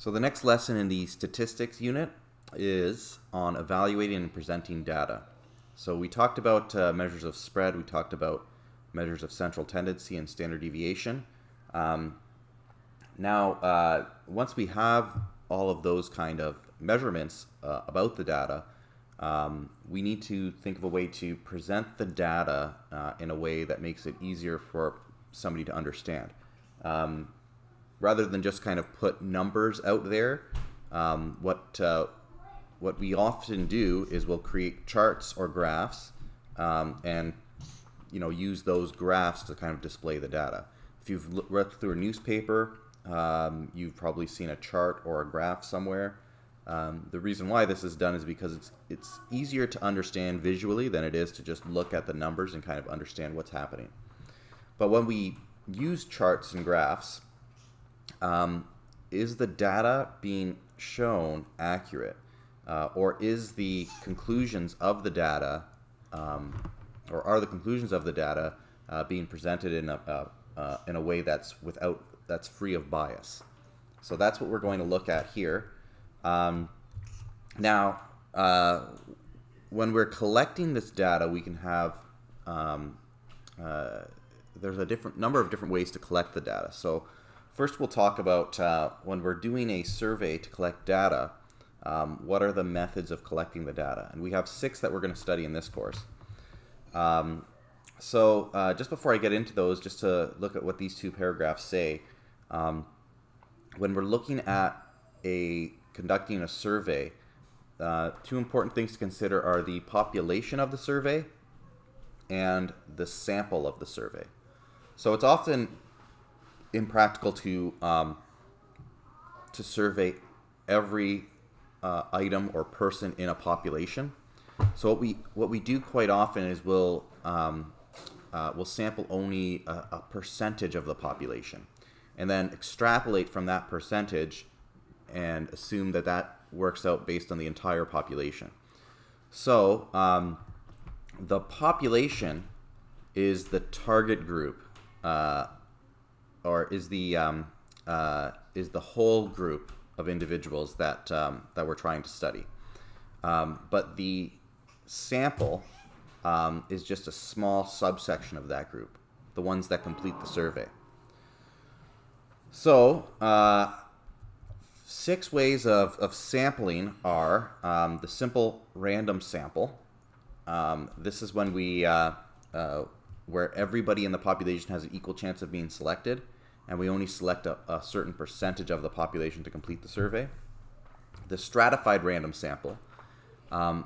So the next lesson in the statistics unit is on evaluating and presenting data. So we talked about measures of spread, we talked about measures of central tendency and standard deviation. Now, once we have all of those kind of measurements about the data, we need to think of a way to present the data in a way that makes it easier for somebody to understand. Rather than just kind of put numbers out there, what we often do is we'll create charts or graphs and use those graphs to kind of display the data. If you've read through a newspaper, you've probably seen a chart or a graph somewhere. The reason why this is done is because it's easier to understand visually than it is to just look at the numbers and kind of understand what's happening. But when we use charts and graphs, is the data being shown accurate? Or is the conclusions of the data, or are the conclusions of the data being presented in a way that's free of bias? So that's what we're going to look at here. Now, when we're collecting this data, we can have there's a number of different ways to collect the data. So first we'll talk about when we're doing a survey to collect data, what are the methods of collecting the data? And we have 6 that we're going to study in this course. So just before I get into those, just to look at what these 2 paragraphs say, when we're looking at conducting a survey, 2 important things to consider are the population of the survey and the sample of the survey. So it's often impractical to survey every item or person in a population. So what we do quite often is we'll sample only a percentage of the population, and then extrapolate from that percentage and assume that works out based on the entire population. So the population is the target group, or is the whole group of individuals that we're trying to study. But the sample is just a small subsection of that group, the ones that complete the survey. So 6 ways of sampling are the simple random sample. This is when where everybody in the population has an equal chance of being selected, and we only select a certain percentage of the population to complete the survey. The stratified random sample.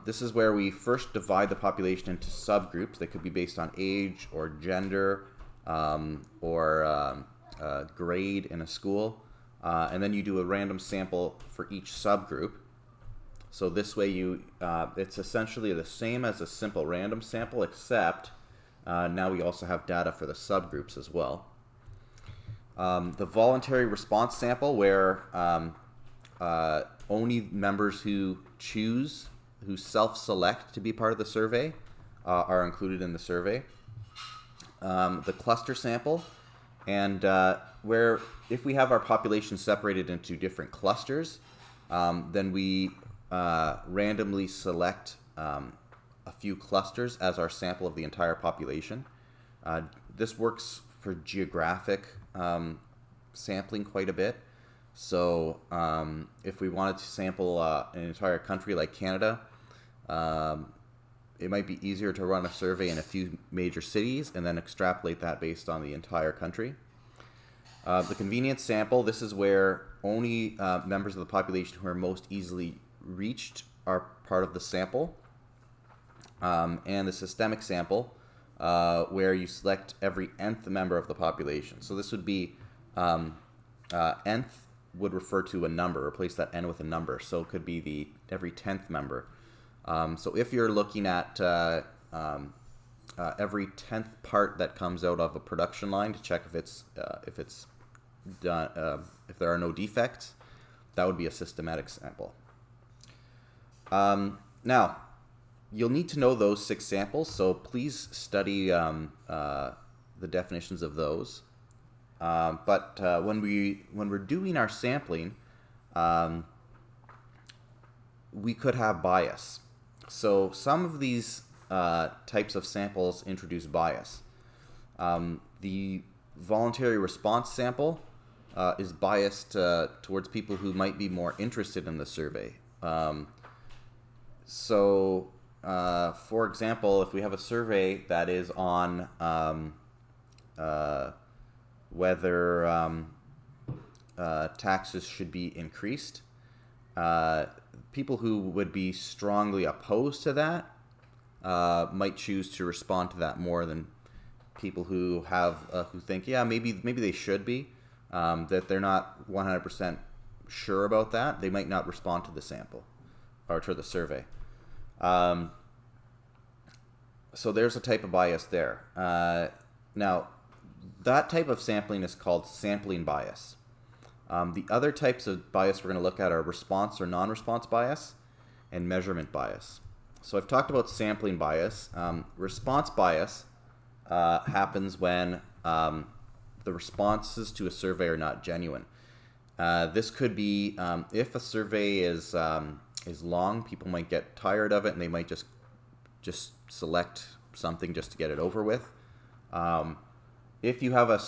This is where we first divide the population into subgroups. They could be based on age or gender or grade in a school. And then you do a random sample for each subgroup. So this way it's essentially the same as a simple random sample, except now we also have data for the subgroups as well. The voluntary response sample, where only members who self-select to be part of the survey are included in the survey. The cluster sample, and where if we have our population separated into different clusters, then we randomly select a few clusters as our sample of the entire population. This works for geographic sampling quite a bit. So if we wanted to sample an entire country like Canada, it might be easier to run a survey in a few major cities and then extrapolate that based on the entire country. The convenience sample, this is where only members of the population who are most easily reached are part of the sample. And the systemic sample, where you select every nth member of the population. So this would be nth would refer to a number, replace that n with a number. So it could be every 10th member. So if you're looking at every 10th part that comes out of a production line to check if it's done, if there are no defects, that would be a systematic sample. Now, you'll need to know those 6 samples, so please study the definitions of those. But when we're doing our sampling, we could have bias. So some of these types of samples introduce bias. The voluntary response sample is biased towards people who might be more interested in the survey. For example, if we have a survey that is on whether taxes should be increased, people who would be strongly opposed to that might choose to respond to that more than people who have who think, yeah, maybe they should be, that they're not 100% sure about that. They might not respond to the sample or to the survey. So there's a type of bias there. Now, that type of sampling is called sampling bias. The other types of bias we're going to look at are response or non-response bias and measurement bias. So I've talked about sampling bias. Response bias happens when the responses to a survey are not genuine. This could be if a survey is long, people might get tired of it and they might just select something just to get it over with. If you have a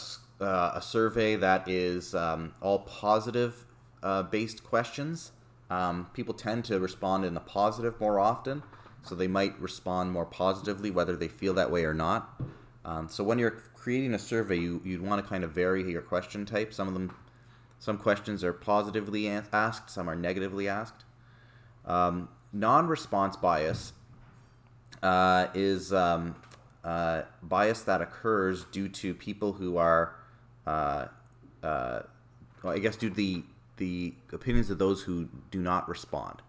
survey that is all positive based questions, people tend to respond in the positive more often, so they might respond more positively whether they feel that way or not. So when you're creating a survey, you'd want to kind of vary your question type. Some questions are positively asked, some are negatively asked. Non-response bias is bias that occurs due to people who are, due to the opinions of those who do not respond.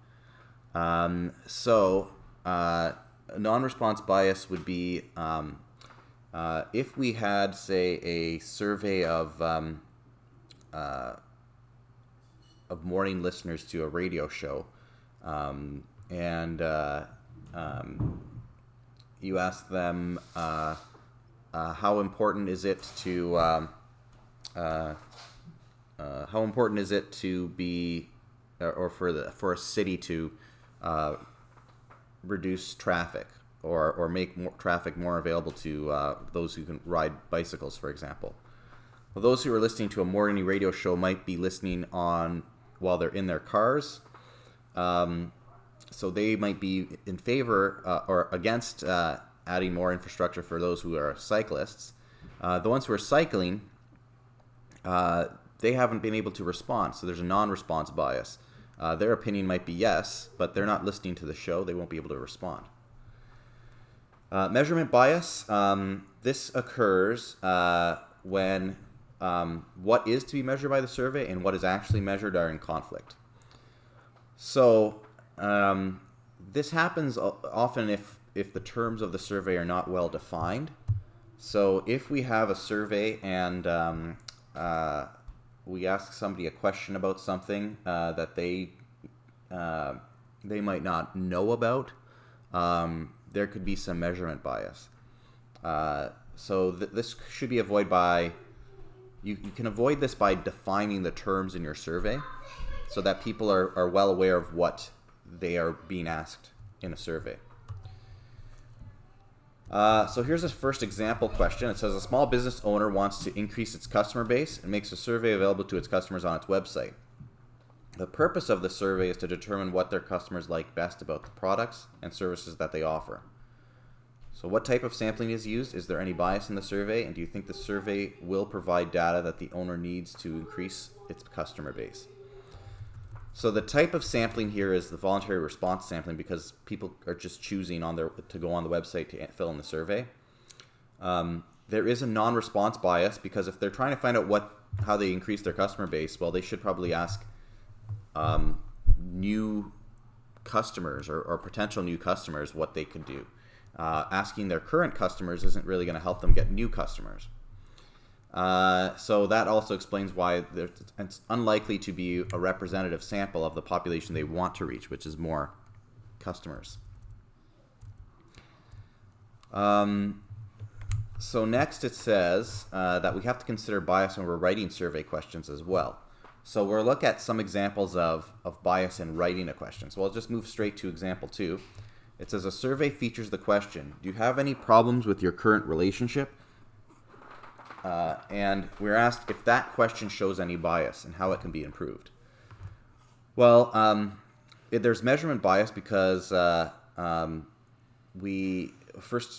Non-response bias would be if we had, say, a survey of morning listeners to a radio show, and you ask them how important is it to be, or for a city to reduce traffic or make traffic more available to those who can ride bicycles, for example. Well, those who are listening to a morning radio show might be listening on while they're in their cars. So they might be in favor or against adding more infrastructure for those who are cyclists. The ones who are cycling, they haven't been able to respond, so there's a non-response bias. Their opinion might be yes, but they're not listening to the show. They won't be able to respond. Measurement bias. This occurs when what is to be measured by the survey and what is actually measured are in conflict. So this happens often if the terms of the survey are not well defined. So if we have a survey and we ask somebody a question about something that they might not know about, there could be some measurement bias. So this should be avoided by, you can avoid this by defining the terms in your survey so that people are well aware of what they are being asked in a survey. So here's a first example question. It says a small business owner wants to increase its customer base and makes a survey available to its customers on its website. The purpose of the survey is to determine what their customers like best about the products and services that they offer. So what type of sampling is used? Is there any bias in the survey? And do you think the survey will provide data that the owner needs to increase its customer base? So the type of sampling here is the voluntary response sampling because people are just choosing to go on the website to fill in the survey. There is a non-response bias because if they're trying to find out how they increase their customer base, well, they should probably ask new customers or potential new customers what they could do. Asking their current customers isn't really going to help them get new customers. So that also explains why it's unlikely to be a representative sample of the population they want to reach, which is more customers. So next it says that we have to consider bias when we're writing survey questions as well. So we'll look at some examples of bias in writing a question. So I'll just move straight to example 2. It says a survey features the question, do you have any problems with your current relationship? And we're asked if that question shows any bias and how it can be improved. Well, there's measurement bias because first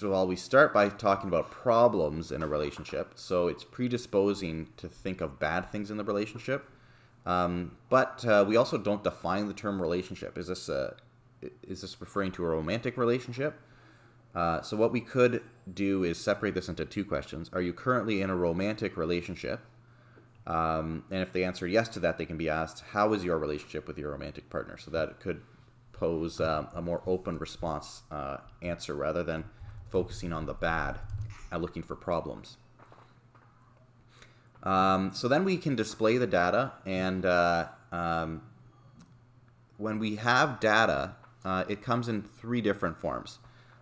of all, we start by talking about problems in a relationship. So it's predisposing to think of bad things in the relationship. But we also don't define the term relationship. Is this referring to a romantic relationship? So what we could do is separate this into 2 questions. Are you currently in a romantic relationship? And if they answer yes to that, they can be asked, how is your relationship with your romantic partner? So that it could pose a more open response answer rather than focusing on the bad and looking for problems. So then we can display the data, and when we have data, it comes in 3 different forms.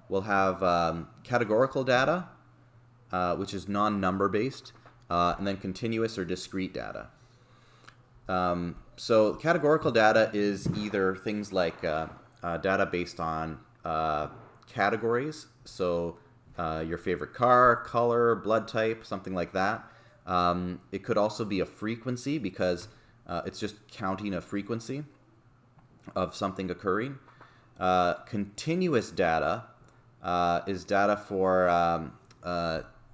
We'll have categorical data, which is non-number based, and then continuous or discrete data. So categorical data is either things like data based on categories, so your favorite car, color, blood type, something like that. It could also be a frequency because it's just counting a frequency of something occurring. Continuous data is data for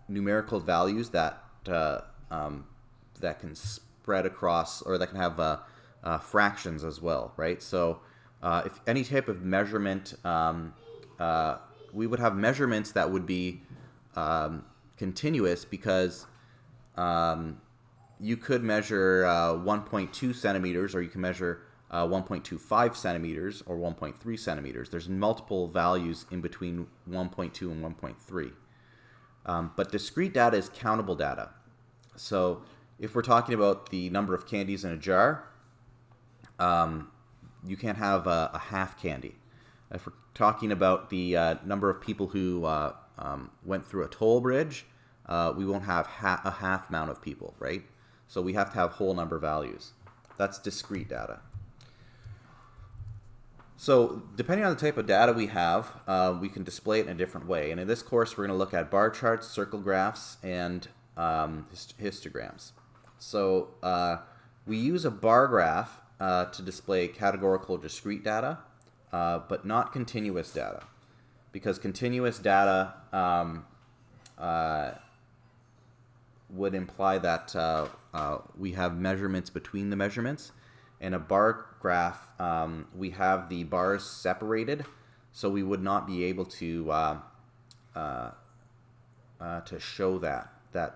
numerical values that can spread across, or that can have fractions as well, right? So if any type of measurement, we would have measurements that would be continuous because you could measure 1.2 centimeters, or you can measure 1.25 centimeters or 1.3 centimeters. There's multiple values in between 1.2 and 1.3. But discrete data is countable data. So if we're talking about the number of candies in a jar, you can't have a half candy. If we're talking about the number of people who went through a toll bridge, we won't have a half amount of people, right? So we have to have whole number values. That's discrete data. So depending on the type of data we have, we can display it in a different way. And in this course, we're going to look at bar charts, circle graphs, and histograms. So we use a bar graph to display categorical discrete data, but not continuous data, because continuous data would imply that we have measurements between the measurements. In a bar graph, we have the bars separated, so we would not be able to show that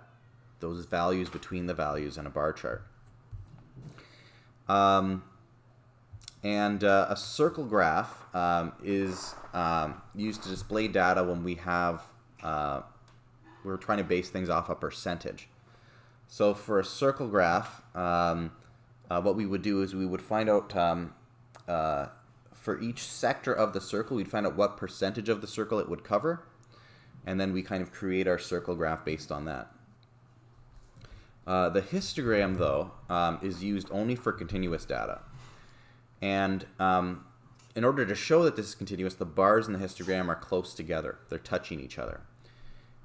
those values between the values in a bar chart. And a circle graph is used to display data when we have we're trying to base things off a percentage. So for a circle graph, what we would do is we would find out for each sector of the circle, we'd find out what percentage of the circle it would cover, and then we kind of create our circle graph based on that. The histogram, though, is used only for continuous data. And in order to show that this is continuous, the bars in the histogram are close together. They're touching each other.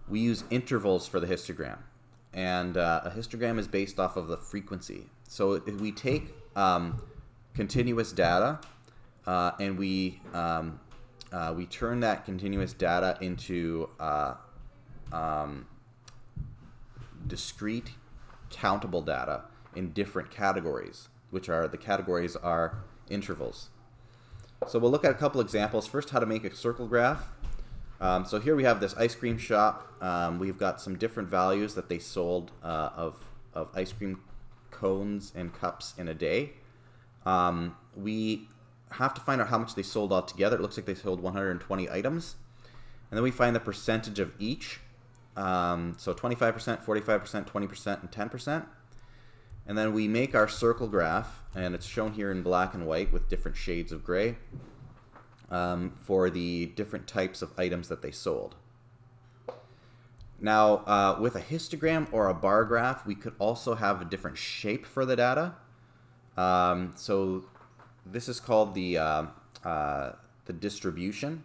We use intervals for the histogram. And a histogram is based off of the frequency. So if we take continuous data and we turn that continuous data into discrete countable data in different categories, which are, the categories are intervals. So we'll look at a couple examples. First, how to make a circle graph. So here we have this ice cream shop. We've got some different values that they sold of ice cream cones and cups in a day. We have to find out how much they sold altogether. It looks like they sold 120 items. And then we find the percentage of each. So 25%, 45%, 20%, and 10%. And then we make our circle graph, and it's shown here in black and white with different shades of gray for the different types of items that they sold. Now, with a histogram or a bar graph, we could also have a different shape for the data. So this is called the distribution.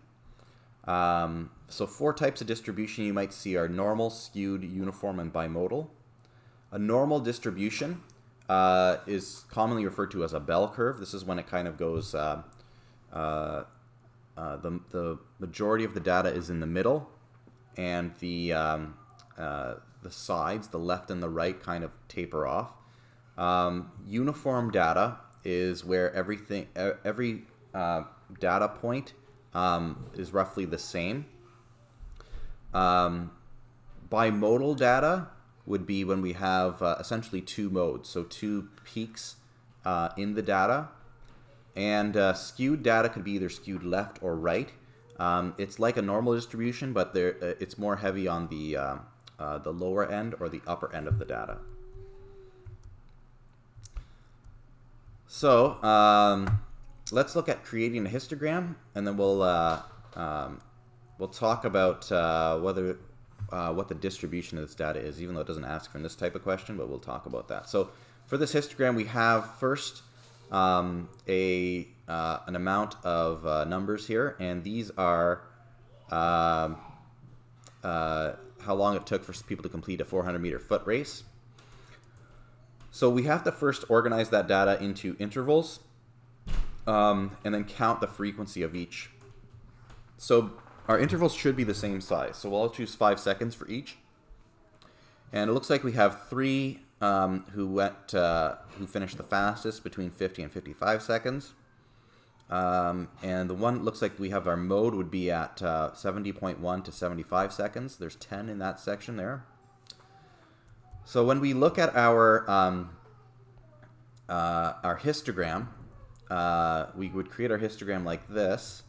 So 4 types of distribution you might see are normal, skewed, uniform, and bimodal. A normal distribution is commonly referred to as a bell curve. This is when it kind of goes, the majority of the data is in the middle, and the sides, the left and the right, kind of taper off. Uniform data is where every data point is roughly the same. Bimodal data would be when we have essentially 2 modes, so 2 peaks in the data. And skewed data could be either skewed left or right. It's like a normal distribution, but it's more heavy on the lower end or the upper end of the data. So let's look at creating a histogram, and then we'll talk about what the distribution of this data is, even though it doesn't ask for this type of question, but we'll talk about that. So for this histogram, we have first an amount of numbers here, and these are how long it took for people to complete a 400-meter foot race. So we have to first organize that data into intervals, and then count the frequency of each. So our intervals should be the same size. So we'll choose 5 seconds for each. And it looks like we have 3 who finished the fastest, between 50 and 55 seconds. And the one looks like we have our mode would be at 70.1 to 75 seconds. There's 10 in that section there. So when we look at our histogram, we would create our histogram like this.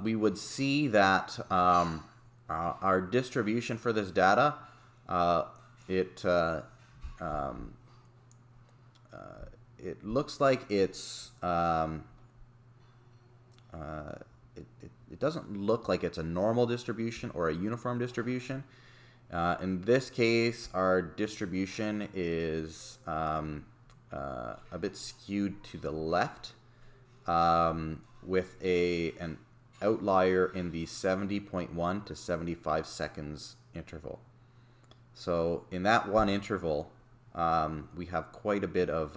We would see that our distribution for this data, it looks like it's it doesn't look like it's a normal distribution or a uniform distribution. In this case, our distribution is a bit skewed to the left, with an outlier in the 70.1 to 75 seconds interval. So in that one interval, we have quite a bit of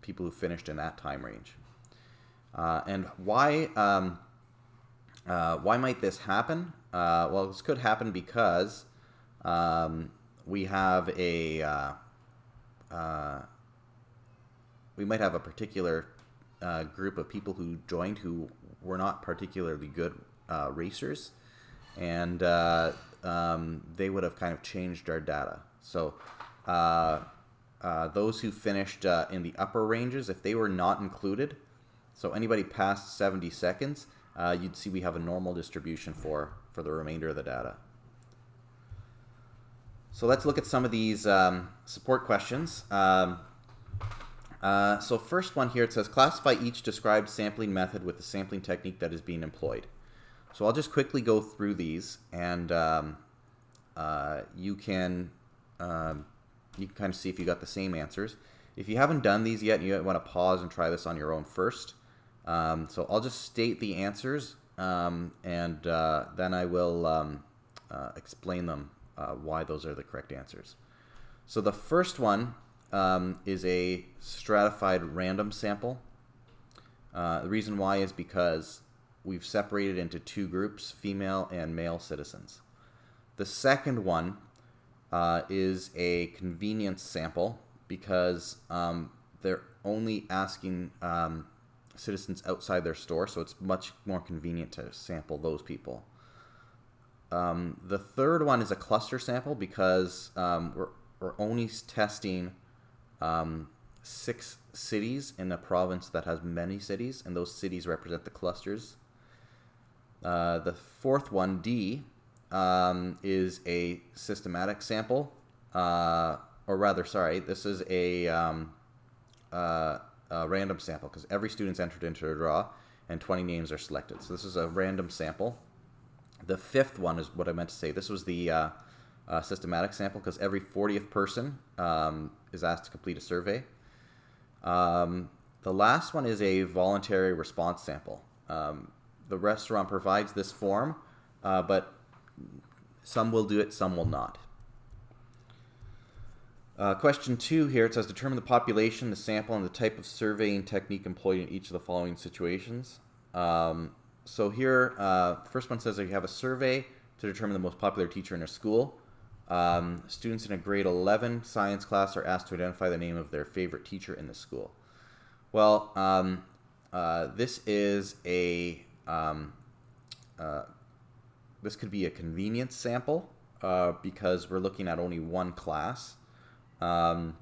people who finished in that time range. And why might this happen? Well, this could happen because we have we might have a particular group of people who joined who were not particularly good racers, and they would have kind of changed our data. So those who finished in the upper ranges, if they were not included, so anybody past 70 seconds, you'd see we have a normal distribution for the remainder of the data. So let's look at some of these support questions. So first one here, it says classify each described sampling method with the sampling technique that is being employed. So I'll just quickly go through these, and you can kind of see if you got the same answers. If you haven't done these yet, you want to pause and try this on your own first. So I'll just state the answers, and then I will explain them, why those are the correct answers. So the first one is a stratified random sample. The reason why is because we've separated into 2 groups, female and male citizens. The second one is a convenience sample because they're only asking citizens outside their store, so it's much more convenient to sample those people. The third one is a cluster sample because we're only testing 6 cities in a province that has many cities, and those cities represent the clusters. The fourth one, D, is a systematic sample, or rather, sorry, this is a random sample because every student's entered into a draw and 20 names are selected. So this is a random sample. The fifth one is what I meant to say. This was the systematic sample because every 40th person is asked to complete a survey. The last one is a voluntary response sample. The restaurant provides this form, but some will do it, some will not. Question 2 here, it says determine the population, the sample, and the type of surveying technique employed in each of the following situations. So here, the first one says that you have a survey to determine the most popular teacher in a school. Students in a grade 11 science class are asked to identify the name of their favorite teacher in the school. Well, this is a this could be a convenience sample because we're looking at only one class. The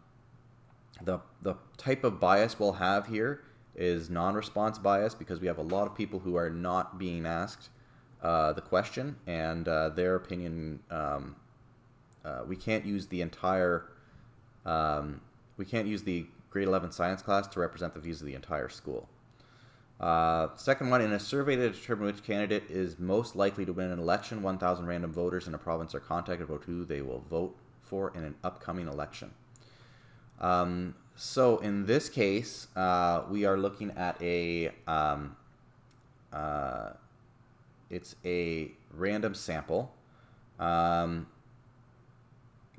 type of bias we'll have here is non-response bias because we have a lot of people who are not being asked the question, and their opinion, we can't use the entire, we can't use the grade 11 science class to represent the views of the entire school. Second one, in a survey to determine which candidate is most likely to win an election, 1,000 random voters in a province are contacted about who they will vote for in an upcoming election. So in this case, we are looking at a, it's a random sample.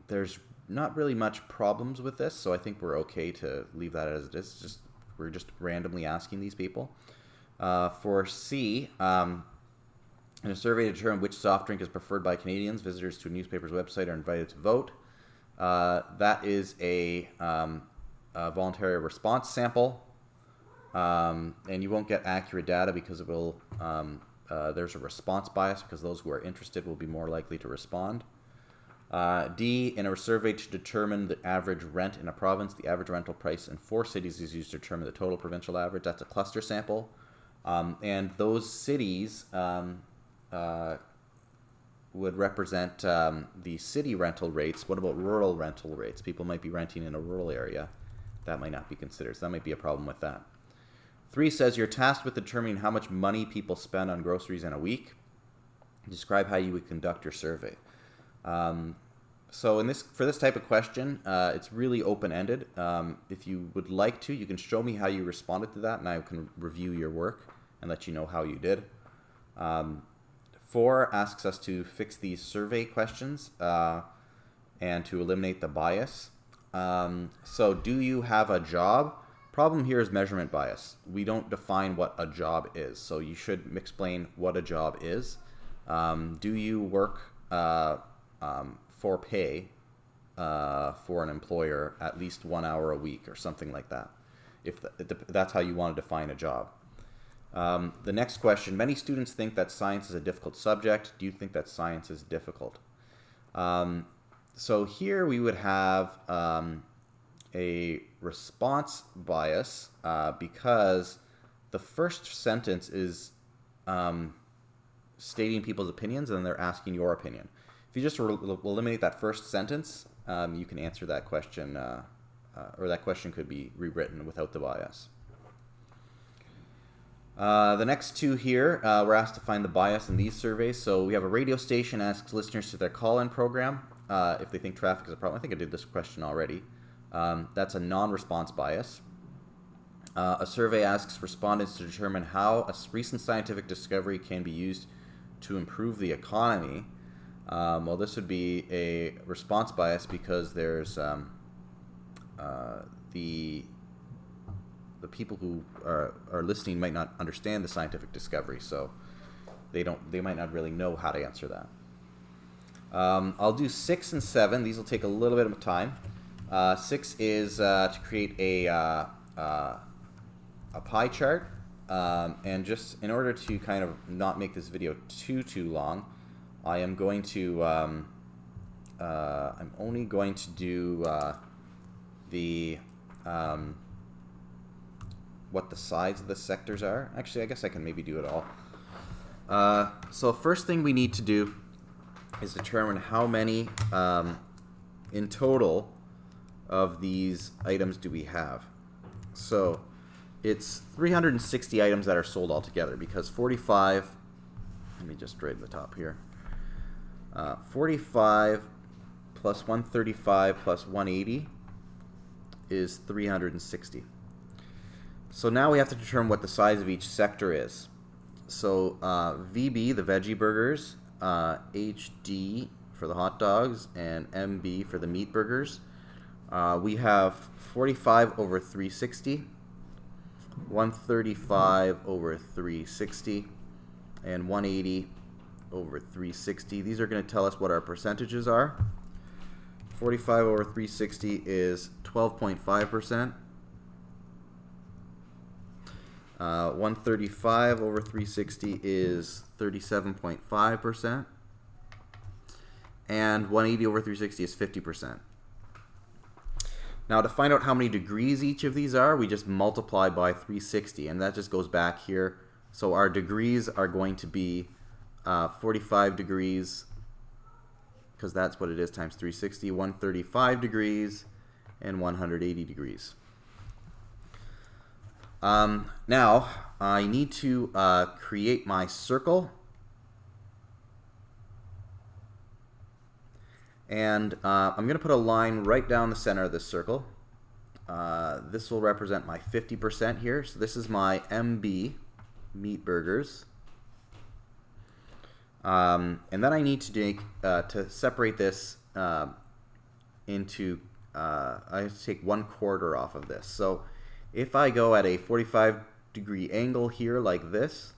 There's not really much problems with this, so I think we're okay to leave that as it is. We're just randomly asking these people. For C, in a survey to determine which soft drink is preferred by Canadians, visitors to a newspaper's website are invited to vote. That is a voluntary response sample, and you won't get accurate data because it will. There's a response bias because those who are interested will be more likely to respond. D, in a survey to determine the average rent in a province, the average rental price in 4 cities is used to determine the total provincial average. That's a cluster sample, and those cities would represent the city rental rates. What about rural rental rates? People might be renting in a rural area. That might not be considered, so that might be a problem with that. 3 says you're tasked with determining how much money people spend on groceries in a week. Describe how you would conduct your survey. So for this type of question, it's really open-ended. If you would like to, you can show me how you responded to that, and I can review your work and let you know how you did. 4 asks us to fix these survey questions and to eliminate the bias. So do you have a job? Problem here is measurement bias. We don't define what a job is, so you should explain what a job is. Do you work for pay for an employer at least 1 hour a week or something like that, if that's how you want to define a job. The next question, many students think that science is a difficult subject. Do you think that science is difficult? So here we would have a response bias because the first sentence is stating people's opinions and then they're asking your opinion. If you just eliminate that first sentence, you can answer that question, or that question could be rewritten without the bias. The next 2 here, we're asked to find the bias in these surveys. So we have a radio station asks listeners to their call-in program if they think traffic is a problem. I think I did this question already. That's a non-response bias. A survey asks respondents to determine how a recent scientific discovery can be used to improve the economy. Well, this would be a response bias because there's the people who are listening might not understand the scientific discovery, so they might not really know how to answer that. I'll do 6 and 7. These will take a little bit of time. 6 is to create a pie chart, and just in order to kind of not make this video too long, I am going to I'm only going to do what the sides of the sectors are. Actually, I guess I can maybe do it all. So first thing we need to do is determine how many in total of these items do we have. So it's 360 items that are sold altogether because 45, let me just write at the top here, 45 plus 135 plus 180 is 360. So now we have to determine what the size of each sector is. So VB, the veggie burgers, HD for the hot dogs, and MB for the meat burgers. We have 45 over 360, 135 over 360, and 180 over 360. These are going to tell us what our percentages are. 45 over 360 is 12.5%. 135 over 360 is 37.5%. And 180 over 360 is 50%. Now to find out how many degrees each of these are, we just multiply by 360, and that just goes back here. So our degrees are going to be 45 degrees, because that's what it is, times 360, 135 degrees, and 180 degrees. Now, I need to create my circle. And I'm going to put a line right down the center of this circle. This will represent my 50% here. So this is my MB, meat burgers. And then I need to separate this into, I have to take 1/4 off of this. So if I go at a 45-degree angle here like this,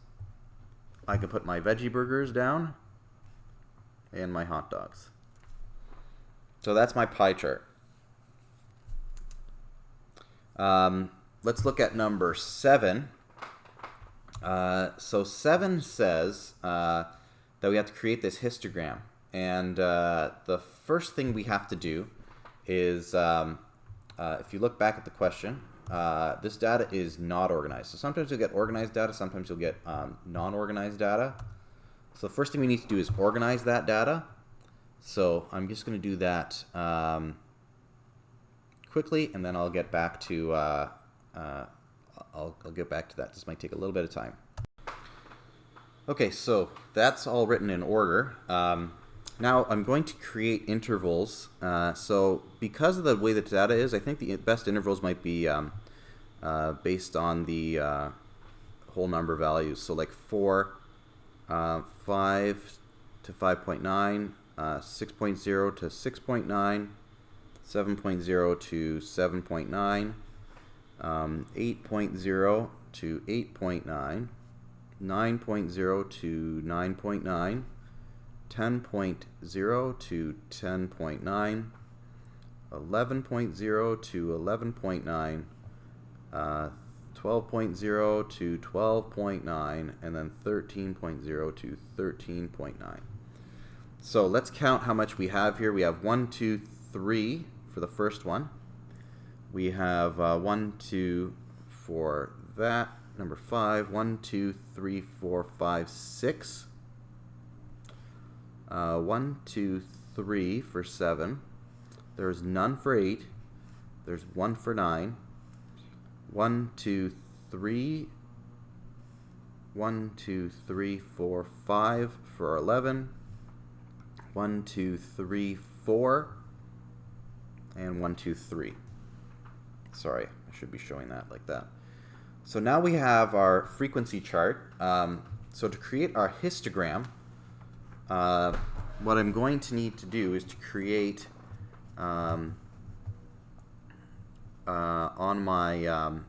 I can put my veggie burgers down and my hot dogs. So that's my pie chart. Let's look at number 7. So 7 says that we have to create this histogram. And the first thing we have to do is, if you look back at the question, this data is not organized. So sometimes you'll get organized data, sometimes you'll get non-organized data. So the first thing we need to do is organize that data. So I'm just going to do that quickly, and then I'll get back to I'll get back to that. This might take a little bit of time. Okay, so that's all written in order. Now I'm going to create intervals. So because of the way the data is, I think the best intervals might be based on the whole number values. So like 4, 5 to 5.9, 6.0 to 6.9, 7.0 to 7.9, 8.0 to 8.9, 9.0 to 9.9, 10.0 to 10.9, 11.0 to 11.9, 12.0 to 12.9, and then 13.0 to 13.9. So let's count how much we have here. We have 1, 2, 3 for the first one. We have 1, 2 for that. Number 5, 1, 2, 3, 4, 5, 6. 1, 2, 3 for 7. There's none for 8. There's 1 for 9. 1, 2, 3. 1, 2, 3, 4, 5 for 11. 1, 2, 3, 4. And 1, 2, 3. Sorry, I should be showing that like that. So now we have our frequency chart. So to create our histogram, what I'm going to need to do is to create on my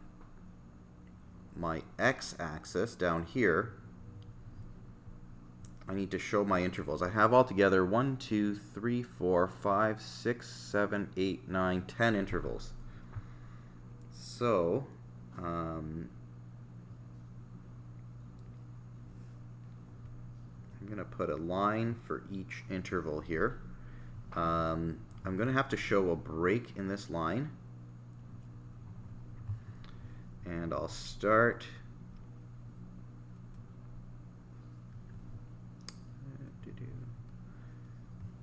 my x-axis down here, I need to show my intervals. I have altogether 1, 2, 3, 4, 5, 6, 7, 8, 9, 10 intervals. So I'm going to put a line for each interval here. I'm going to have to show a break in this line. And I'll start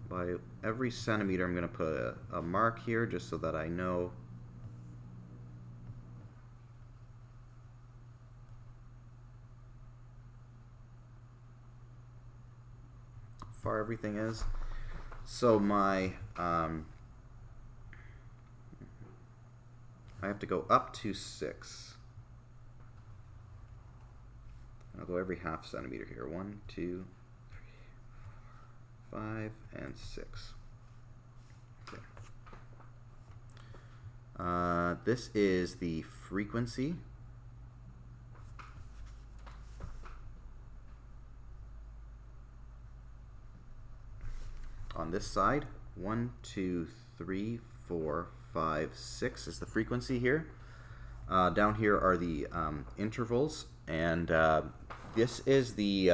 by every centimeter. I'm going to put a mark here just so that I know how far everything is. So my I have to go up to 6. I'll go every half centimeter here. 1, 2, 3, 4, 5, and 6. Okay. This is the frequency. On this side, 1, 2, 3, 4, 5, 6 is the frequency here. Down here are the intervals, and this is the,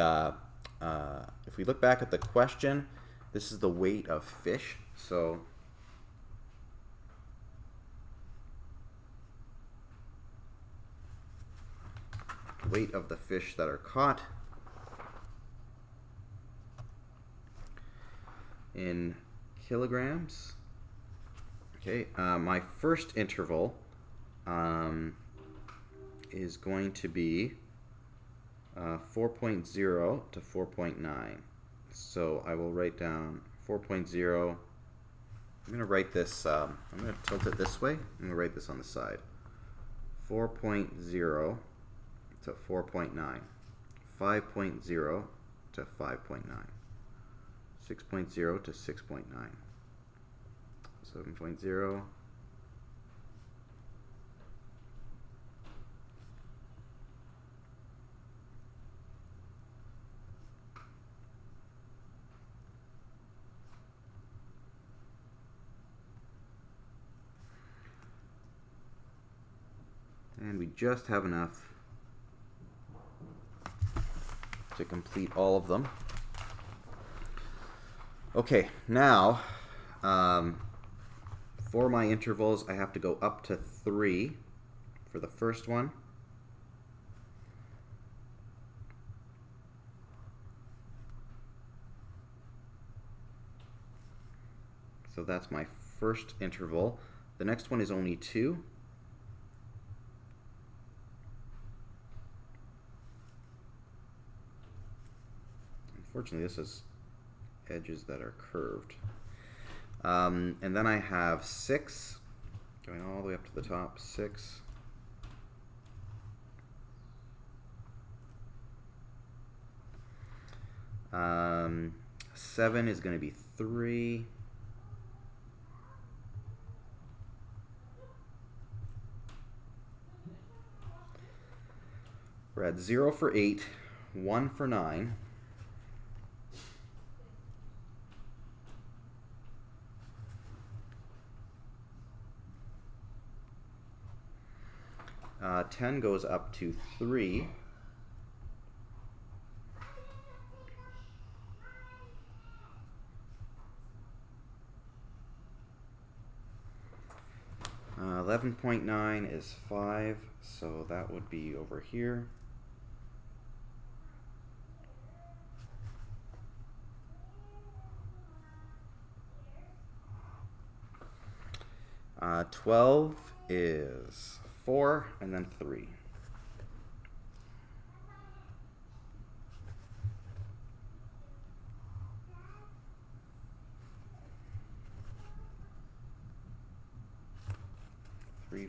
if we look back at the question, this is the weight of fish. So weight of the fish that are caught in kilograms. Okay, my first interval is going to be 4.0 to 4.9. So I will write down 4.0. I'm going to write this, I'm going to tilt it this way. I'm going to write this on the side. 4.0 to 4.9. 5.0 to 5.9. 6.0 to 6.9. 7.0. And we just have enough to complete all of them. Okay, now for my intervals, I have to go up to 3 for the first one. So that's my first interval. The next one is only 2. Unfortunately, this is edges that are curved. And then I have 6, going all the way up to the top, 6. Um, 7 is going to be 3. We're at 0 for 8, 1 for 9. 10 goes up to 3. Uh, 11.9 is 5, so that would be over here. Uh, 12 is 4, and then 3.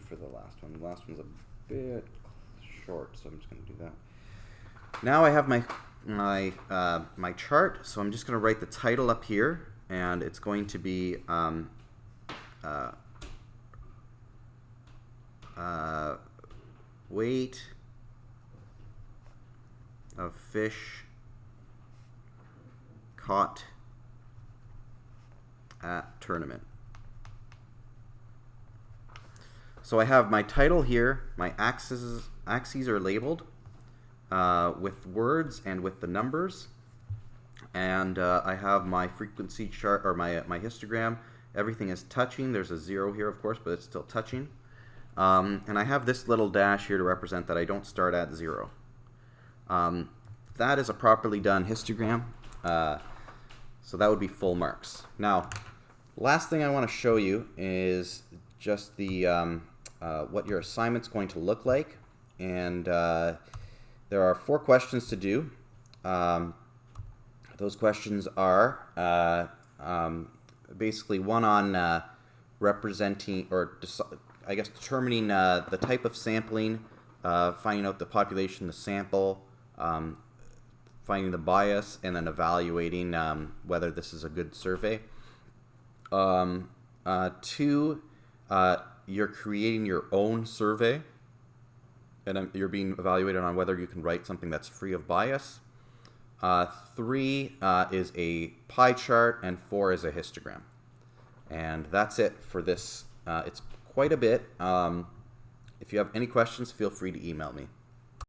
For the last one. The last one's a bit short, so I'm just going to do that. Now I have my chart, so I'm just going to write the title up here, and it's going to be weight of fish caught at tournament. So I have my title here, my axes are labeled with words and with the numbers, and I have my frequency chart, or my histogram. Everything is touching. There's a 0 here, of course, but it's still touching. And I have this little dash here to represent that I don't start at 0. That is a properly done histogram, so that would be full marks. Now, last thing I want to show you is just the what your assignment's going to look like, and there are 4 questions to do. Those questions are basically one on representing, or I guess determining the type of sampling, finding out the population, the sample, finding the bias, and then evaluating whether this is a good survey. 2, you're creating your own survey, and you're being evaluated on whether you can write something that's free of bias. 3 is a pie chart, and 4 is a histogram. And that's it for this. It's quite a bit. If you have any questions, feel free to email me.